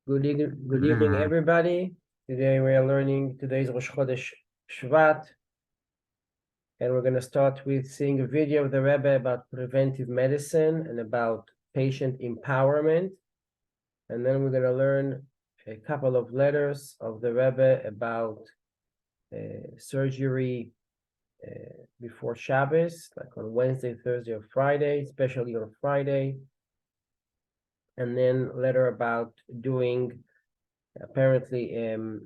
Good evening, everybody. Today we are learning today's Rosh Chodesh Shvat, and we're going to start with seeing a video of the Rebbe about preventive medicine and about patient empowerment, and then we're going to learn a couple of letters of the Rebbe about surgery before Shabbos, like on Wednesday, Thursday, or Friday, especially on Friday, and then a letter about doing apparently an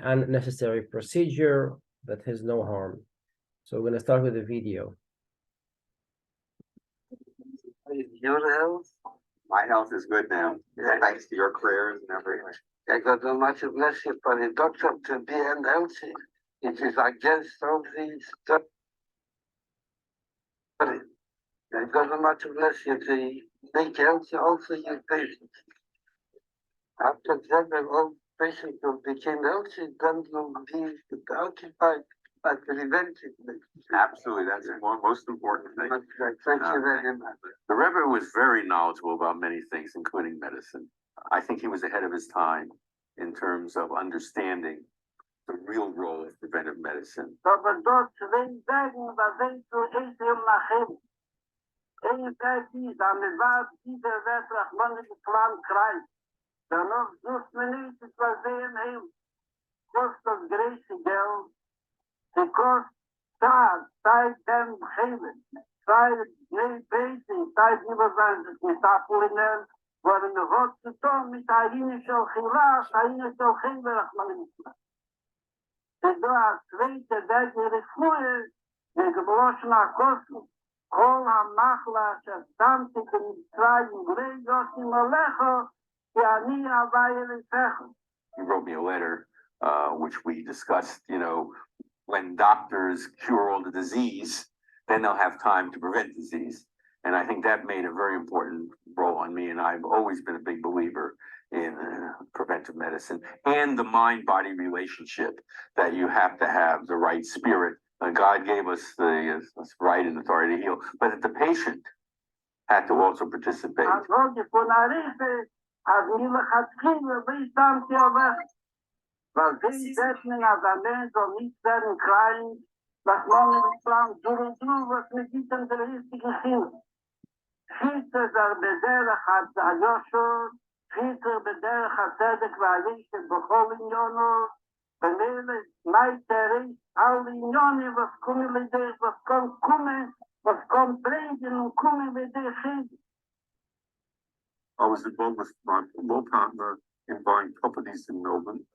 unnecessary procedure that has no harm. So we're going to start with the video. Your health? My health is good now. Yeah, thanks to your prayers and everything. I got so much blessing for the doctor to be healthy. It is against all these stuff. I got so much blessing to make healthy also your patients. After that, all patients will become healthy, then will be occupied by preventive medicine. Absolutely, that's the most important thing. Thank you very much. The Rebbe was very knowledgeable about many things, including medicine. I think he was ahead of his time in terms of understanding the real role of preventive medicine. Danach sucht man nicht, es war sehr heim. Kostet das größte Geld. Sie kostet Zeit dem Heim. Zeit Patient, Zeit übersein, das ist Apollinen, wo eine Hot zu tun mit Arinischen Chilas, Arinischen Chilas, man nicht mehr. Sie do a zweite, der Refuhe, der gebrochene Kosten, Kol HaMachla, Shastamtik, Mitzray, Grey, Yosim Alecho, He wrote me a letter, which we discussed, when doctors cure all the disease, then they'll have time to prevent disease. And I think that made a very important role on me. And I've always been a big believer in preventive medicine and the mind-body relationship, that you have to have the right spirit. God gave us the right and authority to heal, but that the patient had to also participate. As millechtgele bijstand hebben, want die zetten als een mens om niet werden klein, dat man in het plan doen wat met niet aan de richtige ging. Schieten er bederig had Ayosho, schieten bederig had Zedek waar ik het begon in Jono, beneden mij terecht, alle Jonen was komen bij deze, was kon komen, was kon brengen en komen bij deze. I was involved with my law partner in buying properties in Melbourne,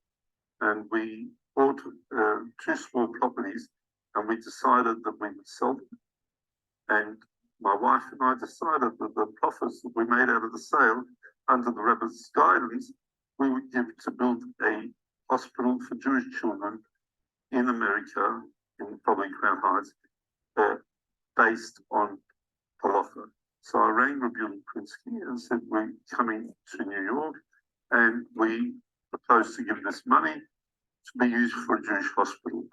and we bought 2 small properties, and we decided that we would sell them. And my wife and I decided that the profits that we made out of the sale, under the Rebbe's guidance, we would give to build a hospital for Jewish children in America, in probably Crown Heights, based on halacha. So I rang Rabbi Prinsky and said, we're coming to New York and we propose to give this money to be used for a Jewish hospital.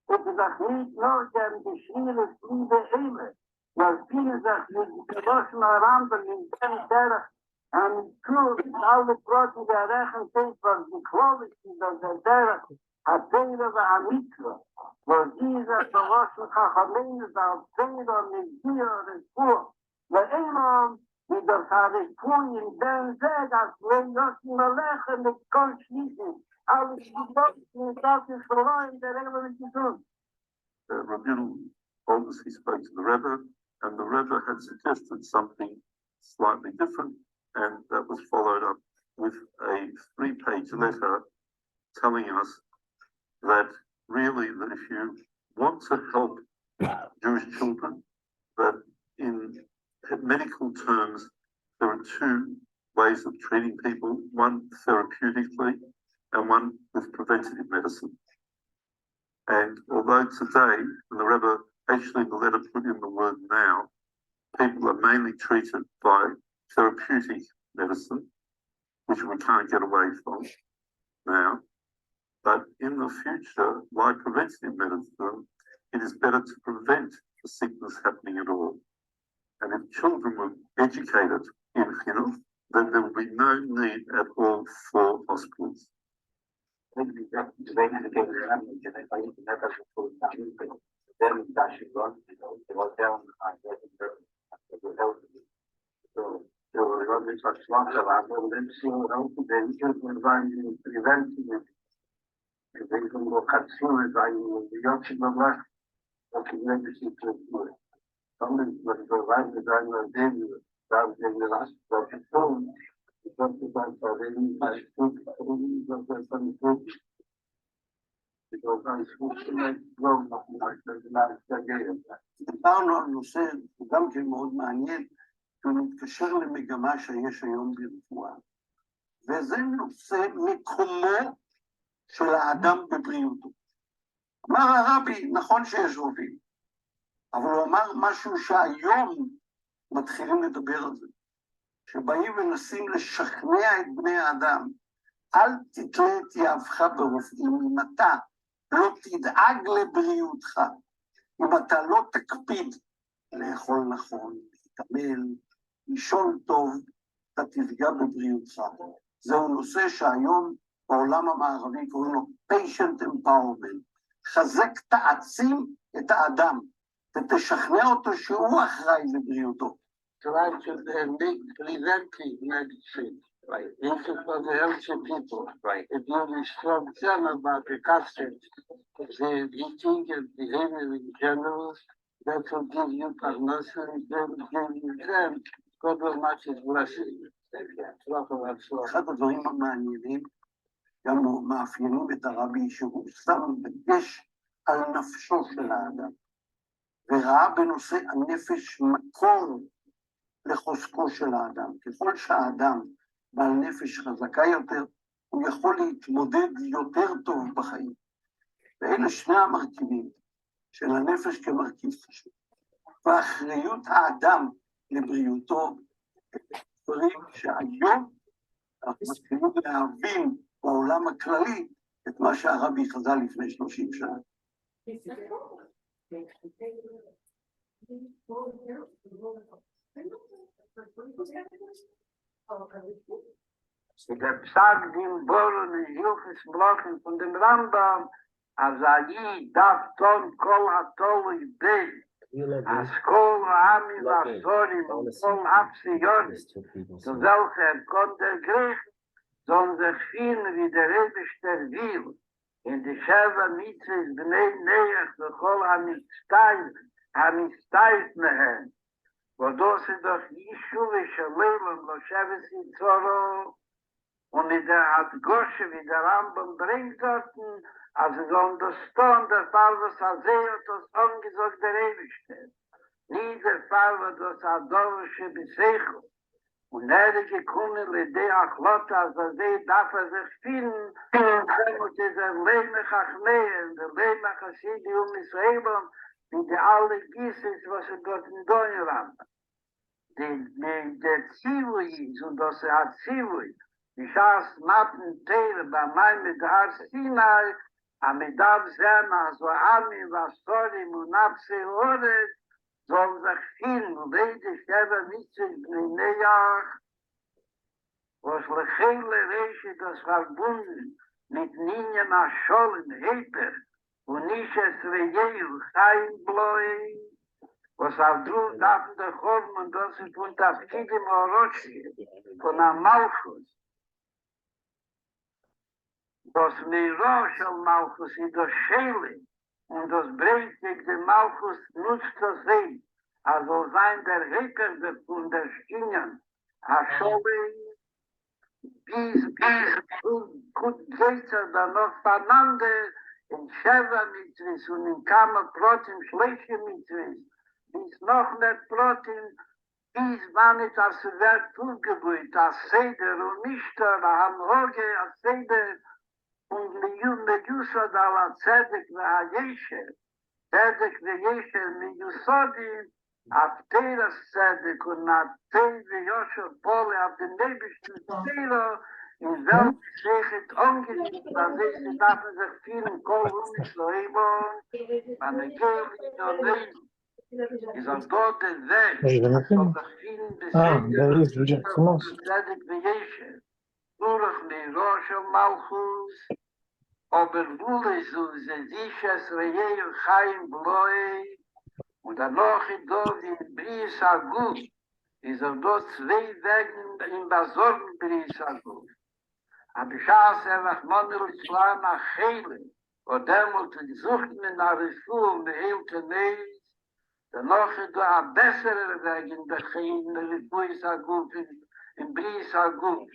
Het is ook niet nodig om de schwere vrienden heen. Maar vielen zich met de losse rampen in den derg. En toen alle grote rechten steeds was de kwaliteit dat de derg had vele we aan mitzvah. Maar deze verlossen gachamenen zal vele met dieren en voor. Maar eenmaal die dat hadden voor in den zeg als we lossen leggen met kon schließen. Alles die dat is verloren, daar hebben we te doen. Rabbi obviously spoke to the Rebbe, and the Rebbe had suggested something slightly different, and that was followed up with a 3-page letter telling us that really that if you want to help Jewish children, that in medical terms, there are 2 ways of treating people, one therapeutically and one with preventative medicine. And although today, and the Rebbe actually the letter put in the word now, people are mainly treated by therapeutic medicine, which we can't get away from now. But in the future, like preventive medicine, it is better to prevent the sickness happening at all. And if children were educated in health, then there would be no need at all for hospitals. דיברנו על נושא גם כן מאוד מעניין, שהוא מתקשר למגמה שיש היום ברפואה, וזה נושא מקומו של האדם בבריאותו. אמר הרבי, נכון שיש רופאים, אבל הוא אמר משהו שהיום מתחילים לדבר על זה, שבאים ומנסים לשכנע את בני האדם, אל תתלה את יהבך ברופאים, אם אתה לא תדאג לבריאותך, אם אתה לא תקפיד לאכול נכון, להתאמן, לישון טוב, אתה תפגע בבריאותך. זהו נושא שהיום בעולם המערבי קוראים לו patient empowerment. חזק, תעצים את האדם, ותשכנע אותו שהוא אחראי לבריאותו. Try to make preventive medicine. Right. This is for the healthy people. Right. If you instruct them about the concept of the eating and behavior in general, that will give you prognosis, that will give you them God Almighty's blessing. אחד הדברים המעניינים, גם מאפיינים את הרבי, שהוא שם דגש על נפשו של האדם, וראה בנושא הנפש מקור לחוזקו של האדם. ככל שהאדם בעל נפש חזקה יותר, הוא יכול להתמודד יותר טוב בחיים. ואלה שני המרכיבים של הנפש כמרכיב חשוב. ואחריות האדם לבריאותו, דברים שהיום אנחנו מתחילים להבין בעולם הכללי את מה שהרבי חזה לפני 30 שנה. Der Psag din Boron in Hilfes Blocken von dem Rambam, als Ayi darf ton kol hatol Bey, as kol Ami Vasorim und kol Hapsiyon, zu welcher konnte Griech, sollen sich finden wie der Rebischter will, in die Sheva Mitzvahs Bnei Neach, zu kol Hamistais mehen, wo sie doch Yishuv Shalom, lo Sheves Yitzoro, und in der Adgosche, wie der Rambam bringt dorten, als es understand, der Fall, was Azeh das angesagt der Ewigste. Nie der Fall, was das Adorische Besechel. Und gekommen, Lidei Achlot, als Azeh darf sich finden, und dieser Lehme Chachmeen, der Lehme Chassidi Israelom, wie die alle Gießes, was dort in Donnerland. Der Zivui ist, und das hat Zivui, die Schaas Matten Teile bei meinem mit Har Sinai, Amidav Zema, so Ami, Vasorim und Abse Ores, sollen sich finden, und jede Schäfer Mitzvah Bnei was Lechele Reiche das verbunden mit Ninja Maschol in Heper, und nicht es Rejeil, Chaim Bloi, was auf Druck darf der Chorm, und das ist von Tafkidim Orochi, von Amalchus. Das Miro shel Malchus in das Schele, und das bringt sich der Malchus nutzt zu sehen, also sein der Heker von der Skinyan, Haschole, gut Geizer dann noch voneinander, in Sheva Mitzvahs und in Kama Protim, schlechte Mitzvahs, bis noch nicht Protim, bis wann nicht als Wert zugebeut, als Seder und nicht, haben Hoge, als Seder, und Lejusa da la Zedek na Hayeshe, tzedek v'yesher miyusodim, af teras tzedek und af tei v'yosher pole af dem nebischen Teiro, in welch sich het ongezicht, dat deze dafen zich vielen kol Israëlon, maar de geel in alleen, is als dort de weg, tot zich vielen besetzen, tzedek v'yesher, Urach me Rosh Malchus, aber wohl ist uns sich es Reheu Chaim Bloi, und dann noch in dort in Bris Agut, ist dort zwei Wegen in Basorgen Bris Agut. Aber Schaas Rachmanel Islam Achele, und demut sucht man nach Refuhr und heilte Neis, dann noch in dort ein besserer Weg in der Bris Agut, in Bris Agut.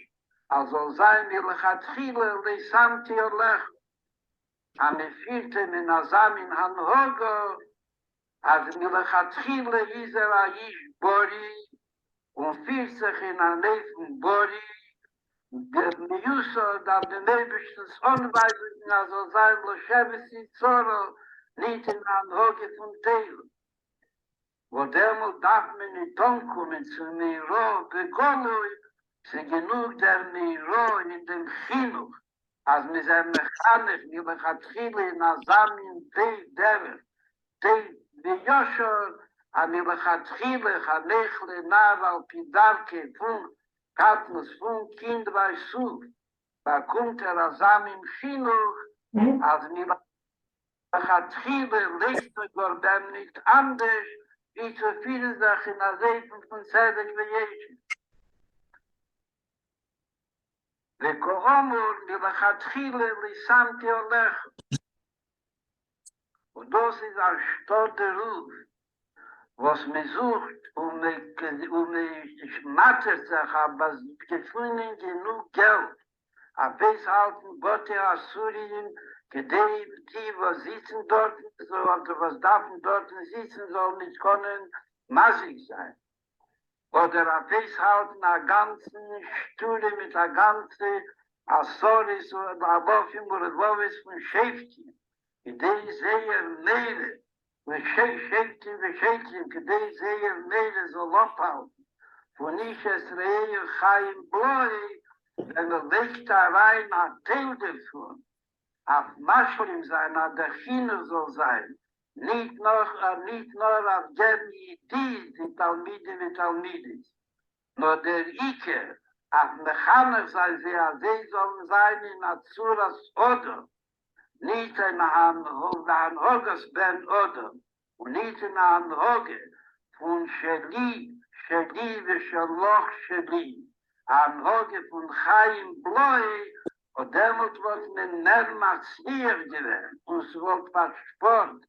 Also sein wir lechatchile leisamti olech. Am efirte min azam in hanhogo, az mir lechatchile a ish bori, und fiert sich in ein Leben bori, der Miuso, da den Nebischtens Onweisungen, also sein Loshevesi Zoro, nicht in hanhoge von Teil. Wo demut darf man nicht umkommen zu Neiro, begonnen, sie genug der Neiro in dem Chinuch, als mir sein Mechanech, mir lechatchile in Azam in Tei Dever, Tei V'yoshor, a mir lechatchile, chanechle, nar al Pidarke, fun Katnus, fun Kind bei Suf, da kommt Azam im Chinuch, als mir lechatchile, legt dem nicht anders, wie zu viele Sachen in der Seiten von Zedek V'yesher. וקורומור מלכתחילה לישמתי הולך. ודוס ist ein stotter Ruf, was man sucht und schmattert sich, aber gefunden genug Geld. Aber es halten Bote Assurien, die was sitzen dort, so, oder was darf dort sitzen, soll nicht können massig sein. Oder a festhalten a ganzen Stühle mit a ganze Assoris oder a Wofim oder Wofis von Schäftchen. Idei sehr Meere, mit Schäftchen, idei sehr Meere soll abhalten. Von ich es Rehe Chaim Bloi, wenn legt da rein a Teil davon, auf Maschlim sein, a Dachine soll sein. Nicht nur auf dem Idee, die Talmidis, nur der Iker, auf Mechanech sei sie sollen sein in Azuras Odom, nicht in Anhogas Ben Odom, und nicht in Anhoge von Sheli V'Shaloch Sheli, Anhoge von Chaim Bloi, und demut wird man Nermatznier gewähnt, und es wird versport,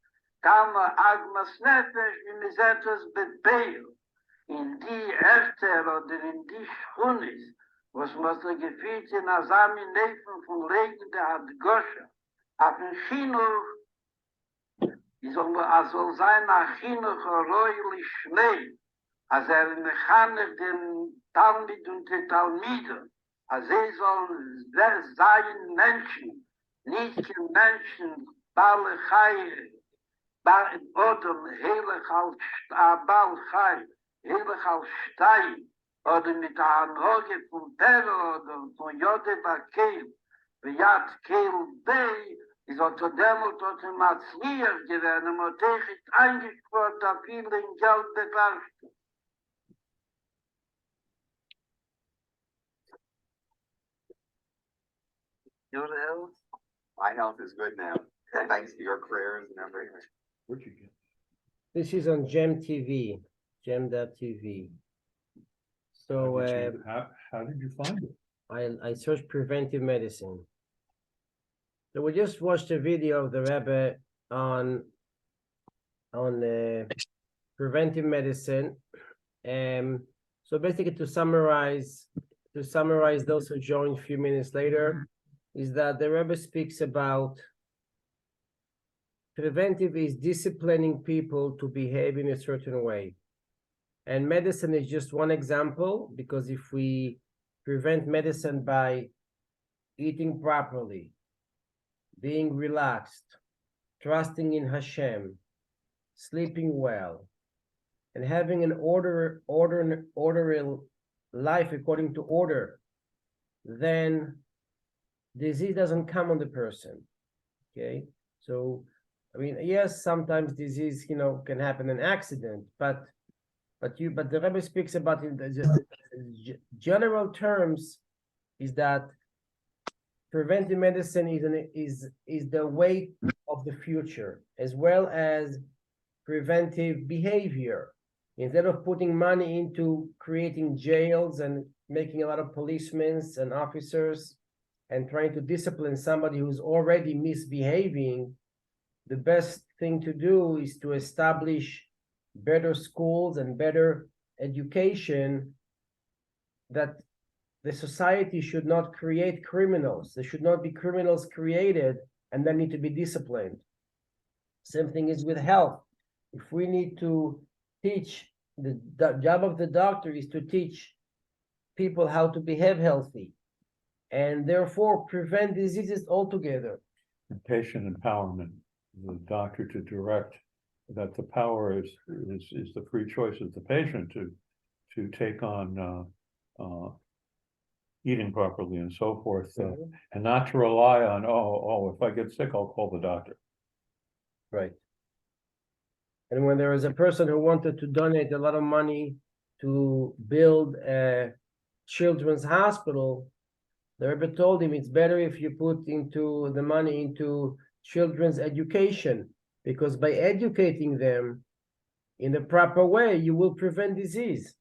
Kama Agmas Nefesh, wie mir etwas bepeil, in die Erter oder in die Schunis, was man so gefühlt in Asami Nefen von Regen der Adgosha, auf den Chinuch, soll sein nach Chinuch roylich Schnee, als mechanech den Talmid und den Talmiden, als sollen sein Menschen, nicht Menschen, Bale Chaye, Odom, heilig als Abal Chai, heilig als Stein, oder mit der Anhoge von Pero, oder von Jode Bakeil, Yad Keil Bey, ist unter Demut und im Atzlier gewesen, und ich eingespürt, da viele in Geld beklatscht. Your health? My health is good now. Thanks to your prayers and everything. Where'd you get? This is on Gem TV, gem.tv. So How did you find it? I searched preventive medicine. So we just watched a video of the Rebbe on preventive medicine. So basically to summarize those who joined a few minutes later, is that the Rebbe speaks about preventive is disciplining people to behave in a certain way. And medicine is just one example, because if we prevent medicine by eating properly, being relaxed, trusting in Hashem, sleeping well, and having an orderly life according to order, then disease doesn't come on the person. Okay, so I mean, yes, sometimes disease, can happen in accident, but the Rebbe speaks about in the general terms is that preventive medicine is the way of the future, as well as preventive behavior. Instead of putting money into creating jails and making a lot of policemen and officers and trying to discipline somebody who's already misbehaving, the best thing to do is to establish better schools and better education, that the society should not create criminals. There should not be criminals created and then need to be disciplined. Same thing is with health. If we need to teach, the job of the doctor is to teach people how to behave healthy and therefore prevent diseases altogether. And patient empowerment, the doctor to direct that the power is the free choice of the patient to take on eating properly and so forth, and not to rely on, if I get sick, I'll call the doctor. Right. And when there is a person who wanted to donate a lot of money to build a children's hospital, the Rebbe told him it's better if you put the money into children's education, because by educating them in the proper way, you will prevent disease.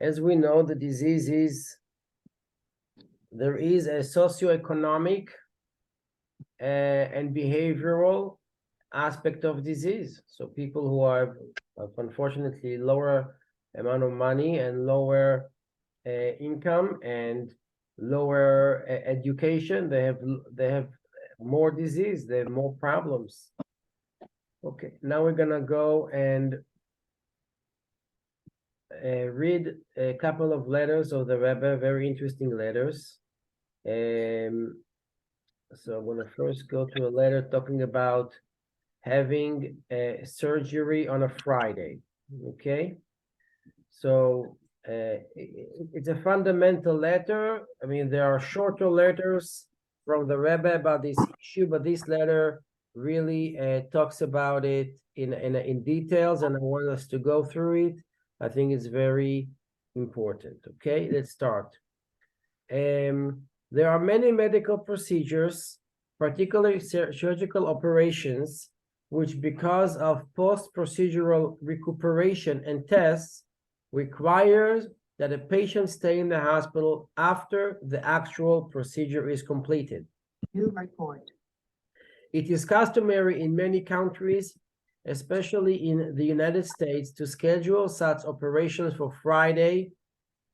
As we know, the disease there is a socioeconomic and behavioral aspect of disease. So people who are unfortunately lower amount of money and lower income and lower education, they have more disease, they have more problems. Okay, now we're gonna go and read a couple of letters of the Rebbe, very interesting letters. So I'm gonna first go to a letter talking about having a surgery on a Friday. Okay, so it's a fundamental letter. I mean, there are shorter letters from the Rebbe about this issue, but this letter really talks about it in details, and I want us to go through it. I think it's very important. Okay, let's start. There are many medical procedures, particularly surgical operations, which because of post-procedural recuperation and tests requires that a patient stay in the hospital after the actual procedure is completed. New report. It is customary in many countries, especially in the United States, to schedule such operations for Friday,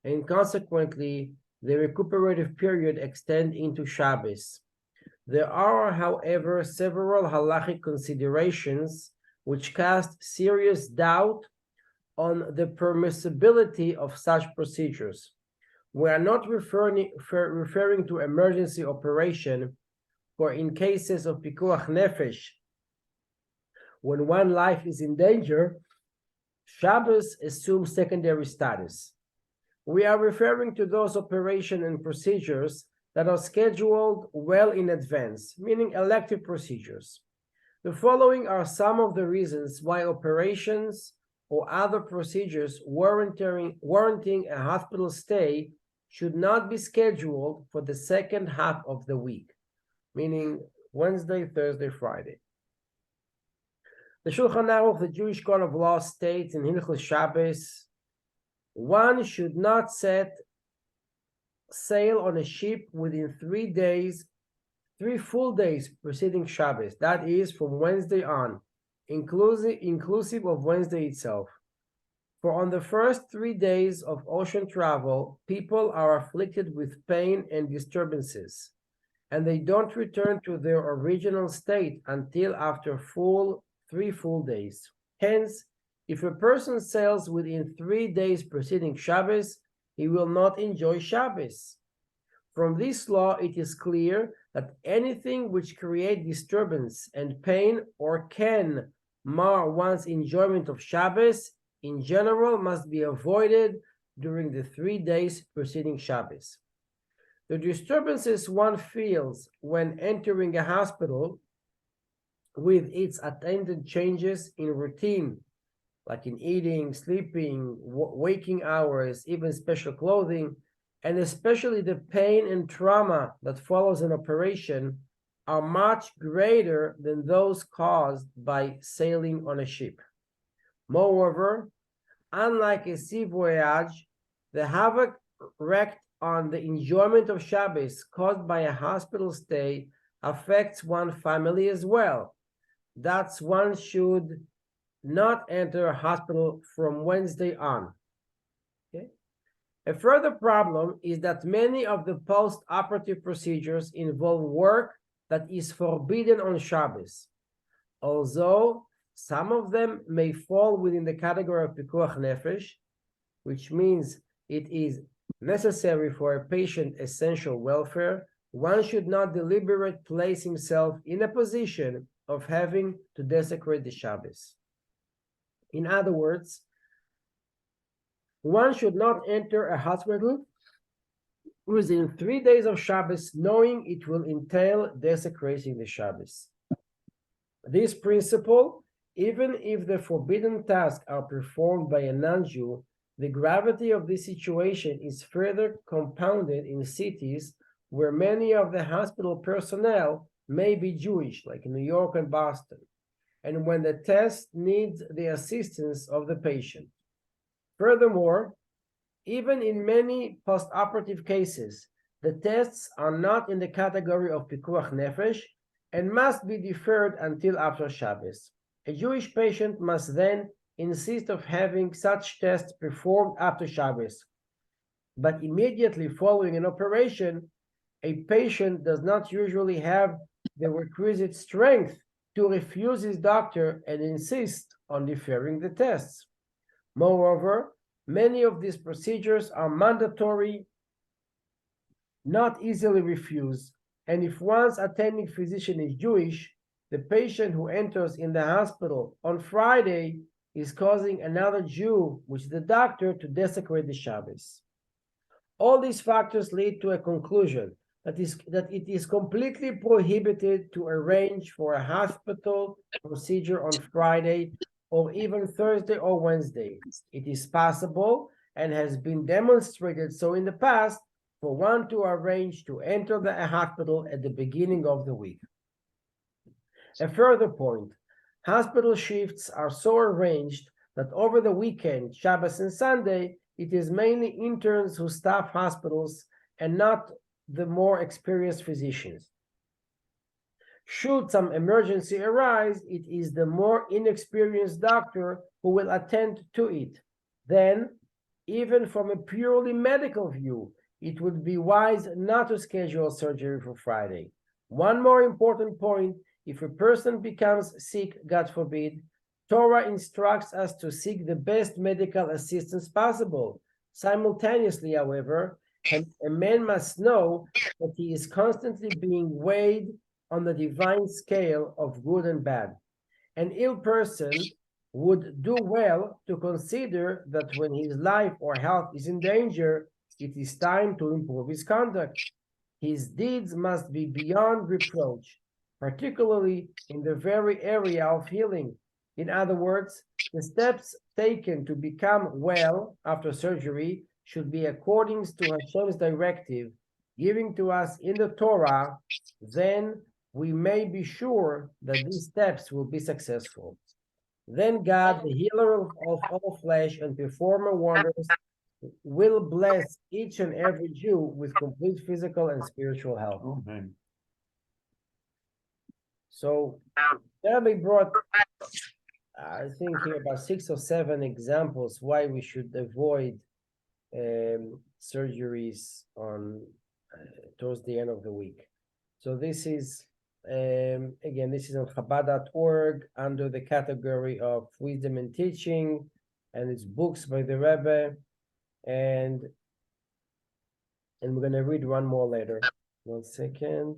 and consequently, the recuperative period extends into Shabbos. There are, however, several halachic considerations which cast serious doubt on the permissibility of such procedures. We are not referring to emergency operation, for in cases of pikuach nefesh, when one life is in danger, Shabbos assumes secondary status. We are referring to those operations and procedures that are scheduled well in advance, meaning elective procedures. The following are some of the reasons why operations or other procedures warranting a hospital stay should not be scheduled for the second half of the week, meaning Wednesday, Thursday, Friday. The Shulchan Aruch, the Jewish Code of Law, states in Hilchos Shabbos, one should not set sail on a ship within 3 full days preceding Shabbos. That is from Wednesday on, inclusive of Wednesday itself. For on the first 3 days of ocean travel, people are afflicted with pain and disturbances, and they don't return to their original state until after 3 full days. Hence, if a person sails within 3 days preceding Shabbos, he will not enjoy Shabbos. From this law, it is clear that anything which creates disturbance and pain or can mar one's enjoyment of Shabbos in general must be avoided during the 3 days preceding Shabbos. The disturbances one feels when entering a hospital with its attendant changes in routine, like in eating, sleeping, waking hours, even special clothing, and especially the pain and trauma that follows an operation, are much greater than those caused by sailing on a ship. Moreover, unlike a sea voyage, the havoc wreaked on the enjoyment of Shabbos caused by a hospital stay affects one's family as well. Thus, one should not enter a hospital from Wednesday on. Okay? A further problem is that many of the post-operative procedures involve work that is forbidden on Shabbos. Although some of them may fall within the category of pikuach nefesh, which means it is necessary for a patient's essential welfare, one should not deliberately place himself in a position of having to desecrate the Shabbos. In other words, one should not enter a hospital within 3 days of Shabbos, knowing it will entail desecrating the Shabbos. This principle, even if the forbidden tasks are performed by a non-Jew, the gravity of this situation is further compounded in cities where many of the hospital personnel may be Jewish, like New York and Boston, and when the test needs the assistance of the patient. Furthermore, even in many post-operative cases, the tests are not in the category of pikuach nefesh and must be deferred until after Shabbos. A Jewish patient must then insist of having such tests performed after Shabbos. But immediately following an operation, a patient does not usually have the requisite strength to refuse his doctor and insist on deferring the tests. Moreover, many of these procedures are mandatory, not easily refused, and if one's attending physician is Jewish, the patient who enters in the hospital on Friday is causing another Jew, which is the doctor, to desecrate the Shabbos. All these factors lead to a conclusion that it is completely prohibited to arrange for a hospital procedure on Friday or even Thursday or Wednesday. It is possible and has been demonstrated so in the past for one to arrange to enter the hospital at the beginning of the week. A further point, hospital shifts are so arranged that over the weekend, Shabbos and Sunday, it is mainly interns who staff hospitals and not the more experienced physicians. Should some emergency arise, it is the more inexperienced doctor who will attend to it. Then, even from a purely medical view, it would be wise not to schedule surgery for Friday. One more important point, if a person becomes sick, God forbid, Torah instructs us to seek the best medical assistance possible. Simultaneously, however, a man must know that he is constantly being weighed on the divine scale of good and bad. An ill person would do well to consider that when his life or health is in danger, it is time to improve his conduct. His deeds must be beyond reproach, particularly in the very area of healing. In other words, the steps taken to become well after surgery should be according to Hashem's directive, giving to us in the Torah. Then we may be sure that these steps will be successful. Then God, the healer of all flesh and performer of wonders, will bless each and every Jew with complete physical and spiritual health. Amen. So Rabbi brought, I think, here about 6 or 7 examples why we should avoid surgeries on towards the end of the week. So this is again, this is on Chabad.org under the category of wisdom and teaching, and it's books by the Rebbe, and we're going to read one more later. 1 second.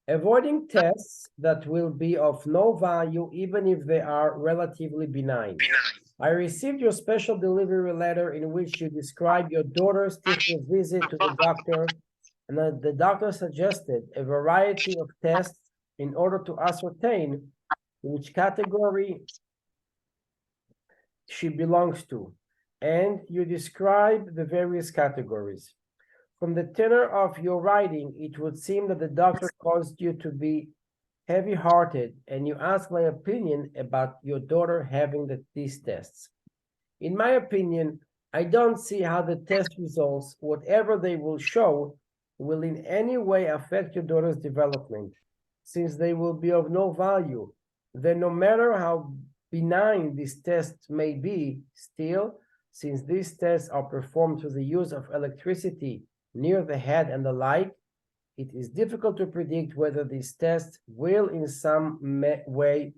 Avoiding tests that will be of no value even if they are relatively benign. I received your special delivery letter in which you describe your daughter's typical visit to the doctor, and the doctor suggested a variety of tests in order to ascertain which category she belongs to, and you describe the various categories. From the tenor of your writing, it would seem that the doctor caused you to be heavy-hearted, and you ask my opinion about your daughter having these tests. In my opinion, I don't see how the test results, whatever they will show, will in any way affect your daughter's development, since they will be of no value. Then no matter how benign these tests may be, still, since these tests are performed through the use of electricity near the head and the like, it is difficult to predict whether these tests will in some way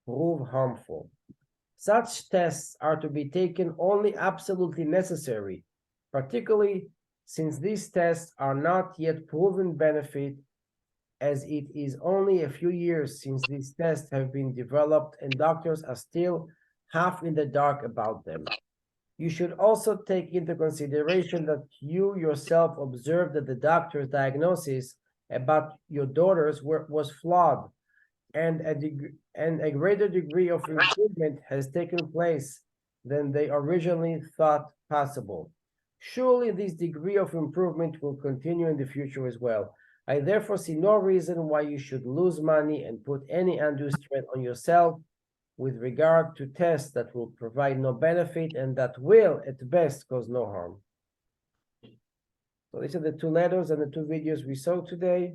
prove harmful. Such tests are to be taken only absolutely necessary, particularly since these tests are not yet proven benefit, as it is only a few years since these tests have been developed and doctors are still half in the dark about them. You should also take into consideration that you yourself observed that the doctor's diagnosis about your daughters was flawed, and a greater degree of improvement has taken place than they originally thought possible. Surely this degree of improvement will continue in the future as well. I therefore see no reason why you should lose money and put any undue strain on yourself with regard to tests that will provide no benefit and that will, at best, cause no harm. So these are the two letters and the two videos we saw today.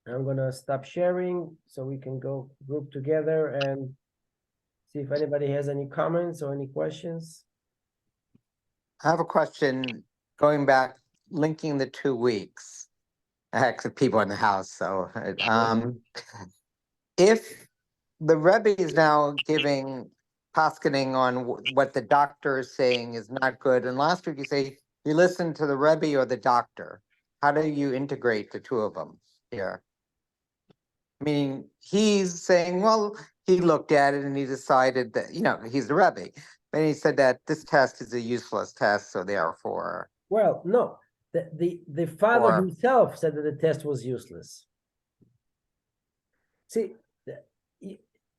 I'm gonna stop sharing so we can go group together and see if anybody has any comments or any questions. I have a question going back, linking the 2 weeks. I have people in the house, so if the Rebbe is now giving poskening on what the doctor is saying is not good, and last week you say you listen to the Rebbe or the doctor, how do you integrate the two of them here? Meaning he's saying, well, he looked at it and he decided that, he's the Rebbe. And he said that this test is a useless test, so therefore. Well, no, the father himself said that the test was useless. See,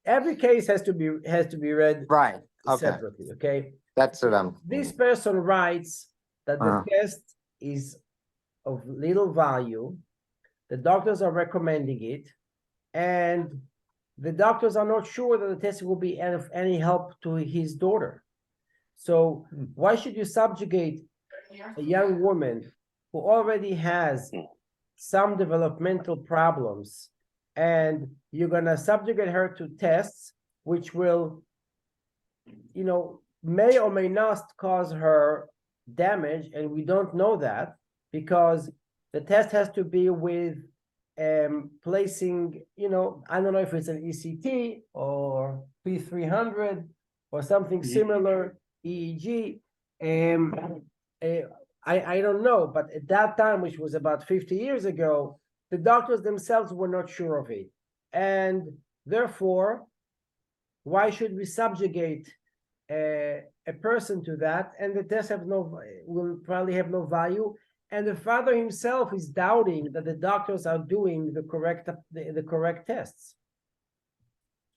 every case has to be read Right. Okay. separately. Okay. That's what I'm. This person writes that the test is of little value. The doctors are recommending it, and the doctors are not sure that the test will be of any help to his daughter. So why should you subjugate a young woman who already has some developmental problems, and you're going to subjugate her to tests which will, may or may not cause her damage, and we don't know that because the test has to be with placing, I don't know if it's an ECT or P300 or something similar, EEG. I don't know, but at that time, which was about 50 years ago, the doctors themselves were not sure of it. And therefore, why should we subjugate a person to that? And the tests will probably have no value. And the father himself is doubting that the doctors are doing the correct tests.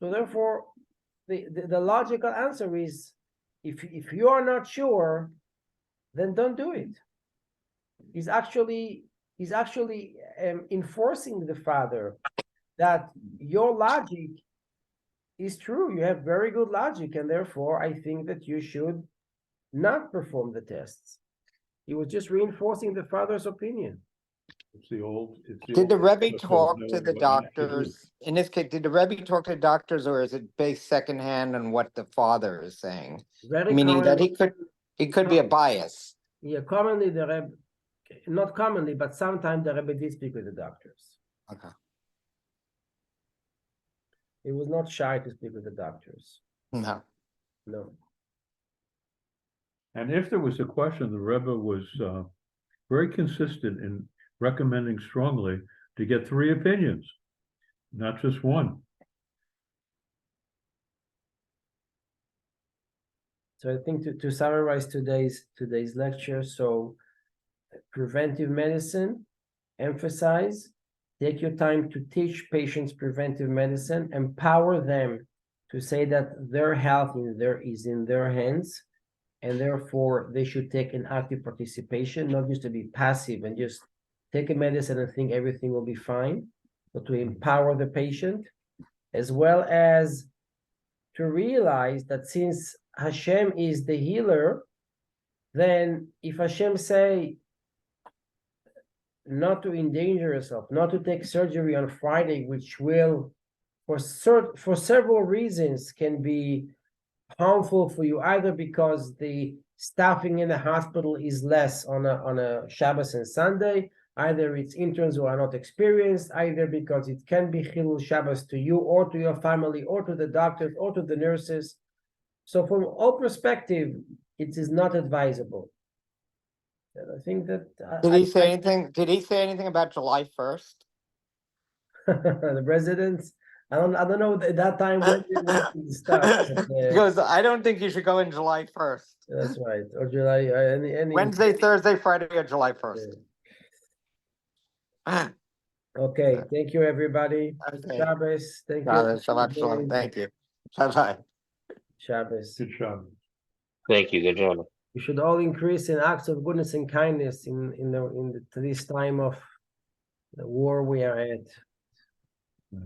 So therefore, the logical answer is, if you are not sure, then don't do it. He's actually enforcing the father that your logic is true. You have very good logic, and therefore I think that you should not perform the tests. He was just reinforcing the father's opinion. Did the Rebbe talk to the doctors? In this case, did the Rebbe talk to doctors, or is it based secondhand on what the father is saying? Meaning that he could be a bias. Yeah, commonly the Rebbe, not commonly, but sometimes the Rebbe did speak with the doctors. Okay. He was not shy to speak with the doctors. No. And if there was a question, the Rebbe was very consistent in recommending strongly to get 3 opinions, not just one. So I think to summarize today's lecture, so preventive medicine, emphasize, take your time to teach patients preventive medicine, empower them to say that their health is in their hands, and therefore they should take an active participation, not just to be passive and just take a medicine and think everything will be fine, but to empower the patient, as well as to realize that since Hashem is the healer, then if Hashem say not to endanger yourself, not to take surgery on Friday, which will, for several reasons, can be harmful for you, either because the staffing in the hospital is less on a Shabbos and Sunday, either it's interns who are not experienced, either because it can be Chilul Shabbos to you or to your family or to the doctors or to the nurses. So from all perspective, it is not advisable. And I think that Did he say anything? Did he say anything about July 1st? the residents, I don't know at that time when it starts. He goes, I don't think you should go in July 1st. That's right. Or July, any Wednesday, Thursday, Friday, or July 1st. Okay, thank you, everybody. Okay. Shabbos, thank you. Shabbos, Shabbat Shalom. Thank you. Bye-bye. Shabbos. Good job. Thank you. Good job. We should all increase in acts of goodness and kindness to this time of the war we are at. Right.